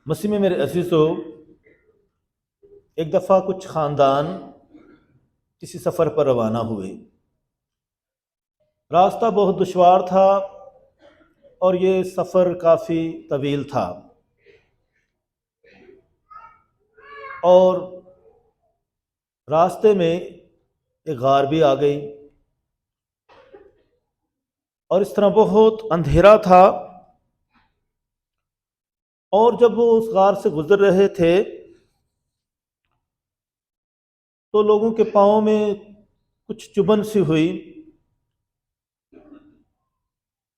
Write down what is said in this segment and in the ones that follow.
مسیح میں میرے عزیزو، ایک دفعہ کچھ خاندان کسی سفر پر روانہ ہوئے۔ راستہ بہت دشوار تھا اور یہ سفر کافی طویل تھا، اور راستے میں ایک غار بھی آ گئی، اور اس طرح بہت اندھیرا تھا۔ اور جب وہ اس غار سے گزر رہے تھے تو لوگوں کے پاؤں میں کچھ چبھن سی ہوئی،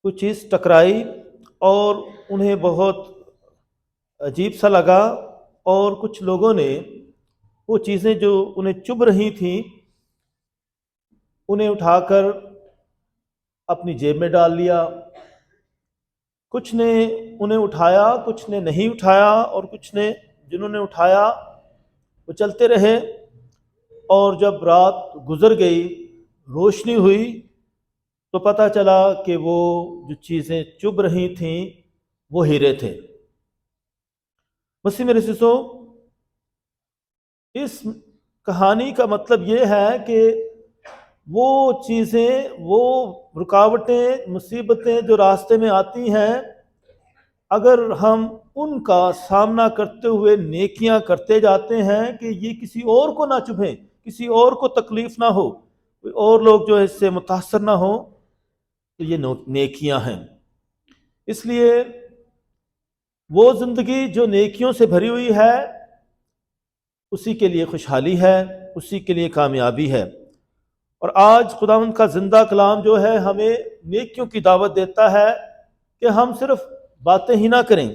کچھ چیز ٹکرائی اور انہیں بہت عجیب سا لگا، اور کچھ لوگوں نے وہ چیزیں جو انہیں چبھ رہی تھیں انہیں اٹھا کر اپنی جیب میں ڈال لیا۔ کچھ نے انہیں اٹھایا، کچھ نے نہیں اٹھایا، اور کچھ نے جنہوں نے اٹھایا وہ چلتے رہے۔ اور جب رات گزر گئی، روشنی ہوئی، تو پتہ چلا کہ وہ جو چیزیں چبھ رہی تھیں وہ ہیرے تھے۔ مسیح میرے عزیزو، اس کہانی کا مطلب یہ ہے کہ وہ چیزیں، وہ رکاوٹیں، مصیبتیں جو راستے میں آتی ہیں، اگر ہم ان کا سامنا کرتے ہوئے نیکیاں کرتے جاتے ہیں کہ یہ کسی اور کو نہ چبھیں، کسی اور کو تکلیف نہ ہو، کوئی اور لوگ جو ہے اس سے متاثر نہ ہوں، تو یہ نیکیاں ہیں۔ اس لیے وہ زندگی جو نیکیوں سے بھری ہوئی ہے اسی کے لیے خوشحالی ہے، اسی کے لیے کامیابی ہے۔ اور آج خداوند کا زندہ کلام جو ہے ہمیں نیکیوں کی دعوت دیتا ہے کہ ہم صرف باتیں ہی نہ کریں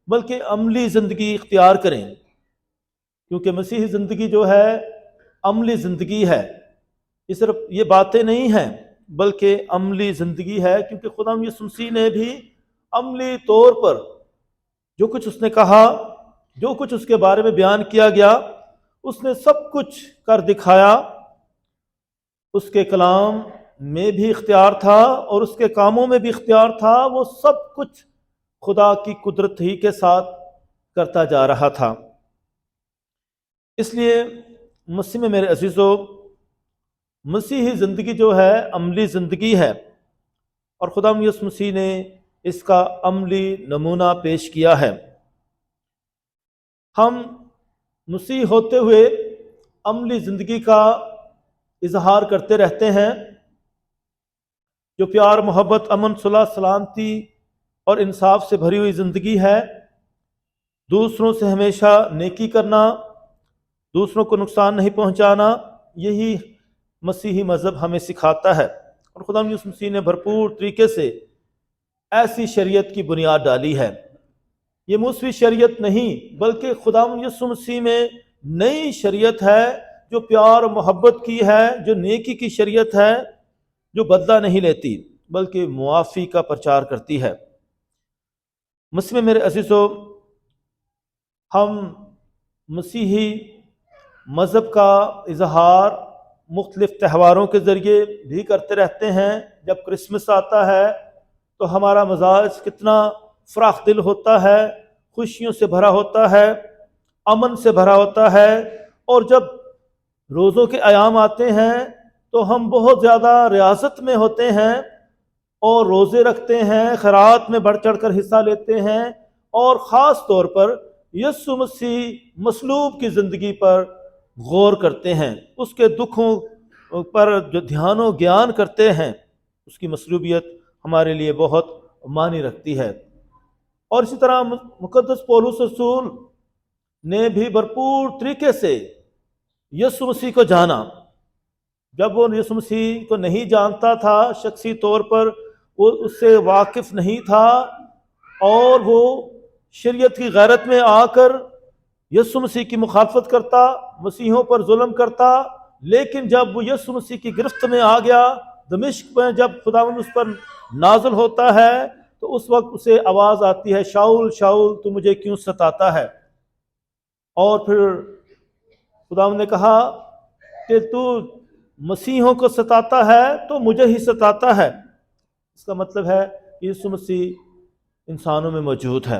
بلکہ عملی زندگی اختیار کریں، کیونکہ مسیحی زندگی جو ہے عملی زندگی ہے۔ یہ صرف یہ باتیں نہیں ہیں بلکہ عملی زندگی ہے، کیونکہ خداوند یسوع مسیح نے بھی عملی طور پر جو کچھ اس نے کہا، جو کچھ اس کے بارے میں بیان کیا گیا، اس نے سب کچھ کر دکھایا۔ اس کے کلام میں بھی اختیار تھا اور اس کے کاموں میں بھی اختیار تھا، وہ سب کچھ خدا کی قدرت ہی کے ساتھ کرتا جا رہا تھا۔ اس لیے مسیح میں میرے عزیزو، مسیحی زندگی جو ہے عملی زندگی ہے، اور خدا یسوع مسیح نے اس کا عملی نمونہ پیش کیا ہے۔ ہم مسیح ہوتے ہوئے عملی زندگی کا اظہار کرتے رہتے ہیں، جو پیار، محبت، امن، صلح، سلامتی اور انصاف سے بھری ہوئی زندگی ہے۔ دوسروں سے ہمیشہ نیکی کرنا، دوسروں کو نقصان نہیں پہنچانا، یہی مسیحی مذہب ہمیں سکھاتا ہے۔ اور خدا یسوع مسیح نے بھرپور طریقے سے ایسی شریعت کی بنیاد ڈالی ہے۔ یہ موسوی شریعت نہیں بلکہ خدا یسوع مسیح میں نئی شریعت ہے، جو پیار و محبت کی ہے، جو نیکی کی شریعت ہے، جو بدلہ نہیں لیتی بلکہ معافی کا پرچار کرتی ہے۔ مسیح میں میرے عزیزو، ہم مسیحی مذہب کا اظہار مختلف تہواروں کے ذریعے بھی کرتے رہتے ہیں۔ جب کرسمس آتا ہے تو ہمارا مزاج کتنا فراخ دل ہوتا ہے، خوشیوں سے بھرا ہوتا ہے، امن سے بھرا ہوتا ہے۔ اور جب روزوں کے ایام آتے ہیں تو ہم بہت زیادہ ریاضت میں ہوتے ہیں اور روزے رکھتے ہیں، خیرات میں بڑھ چڑھ کر حصہ لیتے ہیں، اور خاص طور پر یسوع مسیح مصلوب کی زندگی پر غور کرتے ہیں، اس کے دکھوں پر جو دھیان و گیان کرتے ہیں۔ اس کی مصلوبیت ہمارے لیے بہت معنی رکھتی ہے۔ اور اسی طرح مقدس پولس رسول نے بھی بھرپور طریقے سے یسوع مسیح کو جانا۔ جب وہ یسوع مسیح کو نہیں جانتا تھا شخصی طور پر، وہ اس سے واقف نہیں تھا، اور وہ شریعت کی غیرت میں آ کر یسوع مسیح کی مخالفت کرتا، مسیحوں پر ظلم کرتا۔ لیکن جب وہ یسوع مسیح کی گرفت میں آ گیا، دمشق میں جب خداوند اس پر نازل ہوتا ہے، تو اس وقت اسے آواز آتی ہے، شاؤل شاؤل تو مجھے کیوں ستاتا ہے؟ اور پھر خداوند نے کہا کہ تو مسیحوں کو ستاتا ہے تو مجھے ہی ستاتا ہے۔ اس کا مطلب ہے کہ یسوع مسیح انسانوں میں موجود ہے۔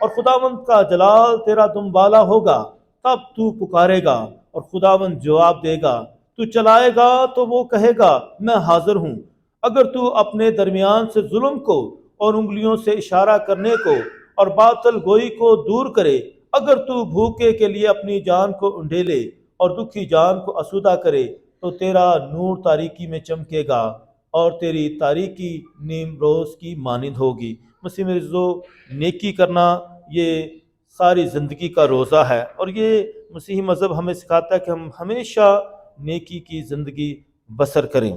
اور خداوند کا جلال تیرا دمبالا ہوگا، تب تو پکارے گا اور خداوند جواب دے گا، تو چلائے گا تو وہ کہے گا میں حاضر ہوں۔ اگر تو اپنے درمیان سے ظلم کو اور انگلیوں سے اشارہ کرنے کو اور باطل گوئی کو دور کرے، اگر تو بھوکے کے لیے اپنی جان کو انڈیلے اور دکھی جان کو اسودہ کرے، تو تیرا نور تاریکی میں چمکے گا اور تیری تاریکی نیم روز کی مانند ہوگی۔ مسیح میں عزو، نیکی کرنا یہ ساری زندگی کا روزہ ہے، اور یہ مسیحی مذہب ہمیں سکھاتا ہے کہ ہم ہمیشہ نیکی کی زندگی بسر کریں۔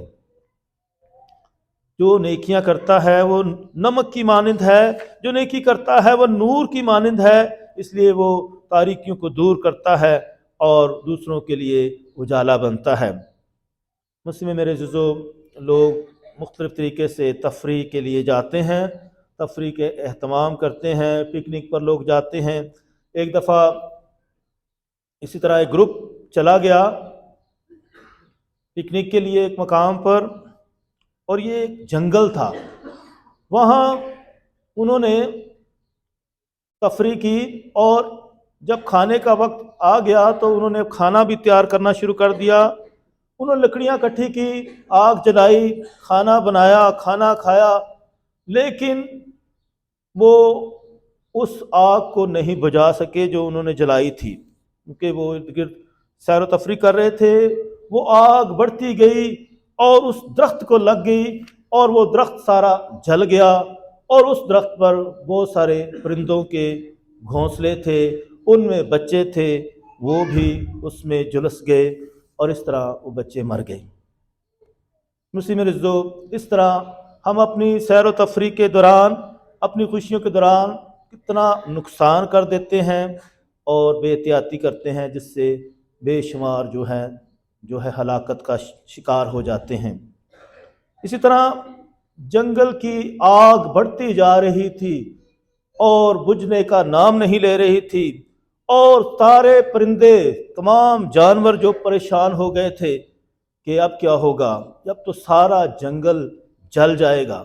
جو نیکیاں کرتا ہے وہ نمک کی مانند ہے، جو نیکی کرتا ہے وہ نور کی مانند ہے، اس لیے وہ تاریکیوں کو دور کرتا ہے اور دوسروں کے لیے اجالا بنتا ہے۔ مسیح میں میرے عزیزو، لوگ مختلف طریقے سے تفریح کے لیے جاتے ہیں، تفریح کے اہتمام کرتے ہیں، پکنک پر لوگ جاتے ہیں۔ ایک دفعہ اسی طرح ایک گروپ چلا گیا پکنک کے لیے ایک مقام پر، اور یہ ایک جنگل تھا۔ وہاں انہوں نے تفریح کی، اور جب کھانے کا وقت آ گیا تو انہوں نے کھانا بھی تیار کرنا شروع کر دیا۔ انہوں نے لکڑیاں اکٹھی کی، آگ جلائی، کھانا بنایا، کھانا کھایا، لیکن وہ اس آگ کو نہیں بجھا سکے جو انہوں نے جلائی تھی، کیونکہ وہ ارد گرد سیر و تفریح کر رہے تھے۔ وہ آگ بڑھتی گئی اور اس درخت کو لگ گئی، اور وہ درخت سارا جل گیا، اور اس درخت پر بہت سارے پرندوں کے گھونسلے تھے، ان میں بچے تھے، وہ بھی اس میں جلس گئے، اور اس طرح وہ بچے مر گئے۔ مسیح میرے عزیزو، اس طرح ہم اپنی سیر و تفریح کے دوران، اپنی خوشیوں کے دوران کتنا نقصان کر دیتے ہیں اور بے احتیاطی کرتے ہیں، جس سے بے شمار جو ہے ہلاکت کا شکار ہو جاتے ہیں۔ اسی طرح جنگل کی آگ بڑھتی جا رہی تھی اور بجھنے کا نام نہیں لے رہی تھی، اور سارے پرندے، تمام جانور جو پریشان ہو گئے تھے کہ اب کیا ہوگا، اب تو سارا جنگل جل جائے گا۔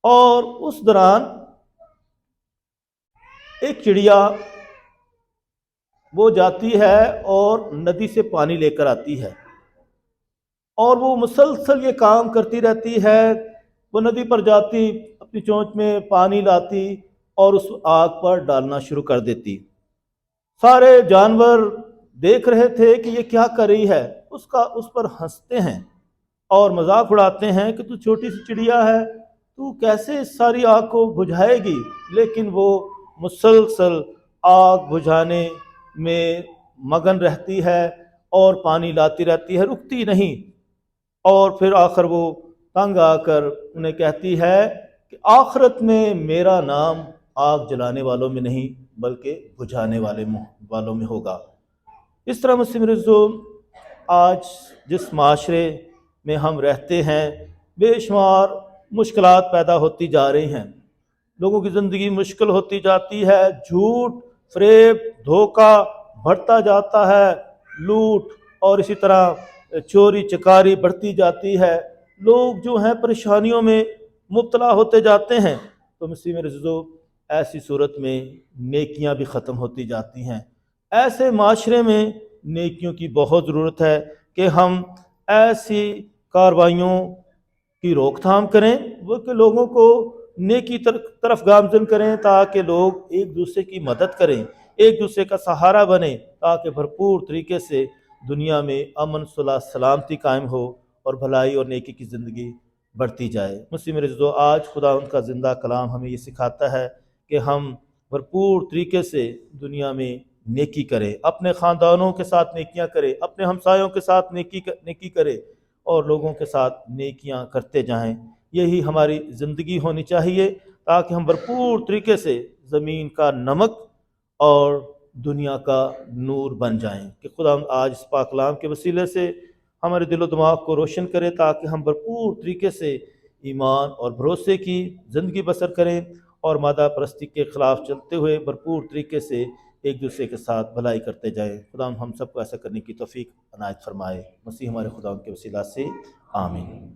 اور اس دوران ایک چڑیا وہ جاتی ہے اور ندی سے پانی لے کر آتی ہے، اور وہ مسلسل یہ کام کرتی رہتی ہے۔ وہ ندی پر جاتی، اپنی چونچ میں پانی لاتی اور اس آگ پر ڈالنا شروع کر دیتی۔ سارے جانور دیکھ رہے تھے کہ یہ کیا کر رہی ہے، اس پر ہنستے ہیں اور مذاق اڑاتے ہیں کہ تو چھوٹی سی چڑیا ہے، تو کیسے اس ساری آگ کو بجھائے گی؟ لیکن وہ مسلسل آگ بجھانے میں مگن رہتی ہے اور پانی لاتی رہتی ہے، رکتی نہیں، اور پھر آخر وہ تنگ آ کر انہیں کہتی ہے کہ آخرت میں میرا نام آگ جلانے والوں میں نہیں بلکہ بجھانے والوں میں ہوگا۔ اس طرح مسیح میرے عزیزو، آج جس معاشرے میں ہم رہتے ہیں، بے شمار مشکلات پیدا ہوتی جا رہی ہیں، لوگوں کی زندگی مشکل ہوتی جاتی ہے، جھوٹ، فریب، دھوکہ بڑھتا جاتا ہے، لوٹ اور اسی طرح چوری چکاری بڑھتی جاتی ہے، لوگ جو ہیں پریشانیوں میں مبتلا ہوتے جاتے ہیں۔ تو مسیح میرے عزیزو، ایسی صورت میں نیکیاں بھی ختم ہوتی جاتی ہیں۔ ایسے معاشرے میں نیکیوں کی بہت ضرورت ہے کہ ہم ایسی کارروائیوں کی روک تھام کریں، وہ کہ لوگوں کو نیکی طرف گامزن کریں، تاکہ لوگ ایک دوسرے کی مدد کریں، ایک دوسرے کا سہارا بنیں، تاکہ بھرپور طریقے سے دنیا میں امن، صلح، سلامتی قائم ہو اور بھلائی اور نیکی کی زندگی بڑھتی جائے۔ مسیح میرے عزیزو، آج خدا ان کا زندہ کلام ہمیں یہ سکھاتا ہے کہ ہم بھرپور طریقے سے دنیا میں نیکی کریں، اپنے خاندانوں کے ساتھ نیکیاں کریں، اپنے ہمسایوں کے ساتھ نیکی کریں، اور لوگوں کے ساتھ نیکیاں کرتے جائیں۔ یہی ہماری زندگی ہونی چاہیے، تاکہ ہم بھرپور طریقے سے زمین کا نمک اور دنیا کا نور بن جائیں۔ کہ خدا آج اس پاک کلام کے وسیلے سے ہمارے دل و دماغ کو روشن کرے، تاکہ ہم بھرپور طریقے سے ایمان اور بھروسے کی زندگی بسر کریں، اور مادہ پرستی کے خلاف چلتے ہوئے بھرپور طریقے سے ایک دوسرے کے ساتھ بھلائی کرتے جائیں۔ خدا ہم سب کو ایسا کرنے کی توفیق عنایت فرمائے۔ مسیح ہمارے خدا کے وسیلہ سے آمین۔